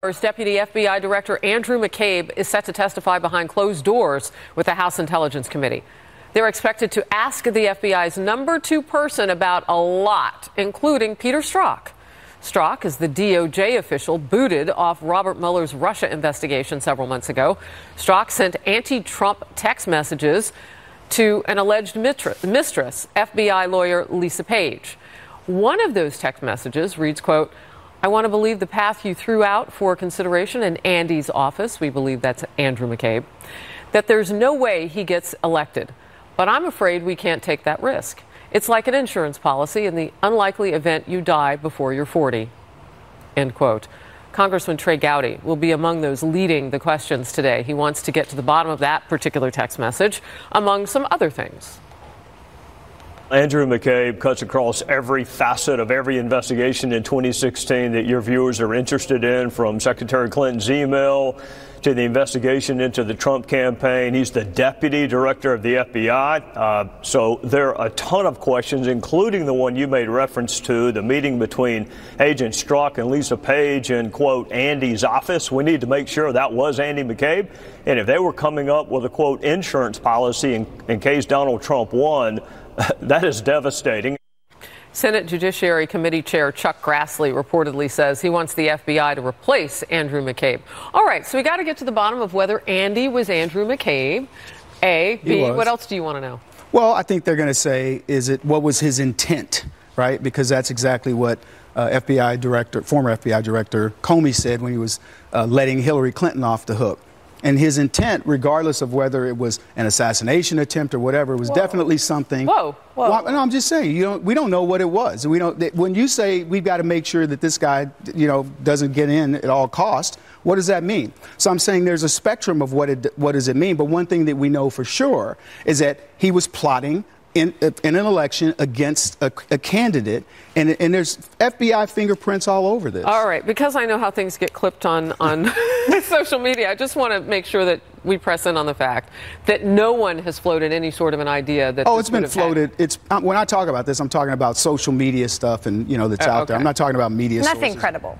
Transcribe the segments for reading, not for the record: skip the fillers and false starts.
Deputy FBI Director Andrew McCabe is set to testify behind closed doors with the House Intelligence Committee. They're expected to ask the FBI's number 2 person about a lot, including Peter Strzok. Strzok is the DOJ official booted off Robert Mueller's Russia investigation several months ago. Strzok sent anti-Trump text messages to an alleged mistress, FBI lawyer Lisa Page. One of those text messages reads, quote, "I want to believe the path you threw out for consideration in Andy's office," we believe that's Andrew McCabe, "that there's no way he gets elected. But I'm afraid we can't take that risk. It's like an insurance policy in the unlikely event you die before you're 40. End quote. Congressman Trey Gowdy will be among those leading the questions today. He wants to get to the bottom of that particular text message, among some other things. Andrew McCabe cuts across every facet of every investigation in 2016 that your viewers are interested in, from Secretary Clinton's email to the investigation into the Trump campaign. He's the deputy director of the FBI. So there are a ton of questions, including the one you made reference to, the meeting between Agent Strzok and Lisa Page in, quote, Andy's office. We need to make sure that was Andy McCabe. And if they were coming up with a, quote, insurance policy in case Donald Trump won, that is devastating. Senate Judiciary Committee Chair Chuck Grassley reportedly says he wants the FBI to replace Andrew McCabe. All right, so we got to get to the bottom of whether Andy was Andrew McCabe. A, B, what else do you want to know? Well, I think they're going to say, what was his intent, right? Because that's exactly what former FBI Director Comey said when he was letting Hillary Clinton off the hook. And his intent, regardless of whether it was an assassination attempt or whatever, was definitely something. Whoa. Well, no, I'm just saying, we don't know what it was. When you say we've got to make sure that this guy, doesn't get in at all costs, what does that mean? So I'm saying there's a spectrum of what does it mean. But one thing that we know for sure is that he was plotting in an election against a candidate, and there's FBI fingerprints all over this. All right, because I know how things get clipped on social media, I just want to make sure that we press in on the fact that no one has floated any sort of an idea that it's been floated. When I talk about this, I'm talking about social media stuff and that's out there. I'm not talking about media Nothing sources. credible.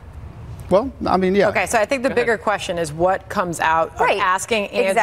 Well, I mean, yeah. Okay, so I think the bigger question is what comes out of asking Andrew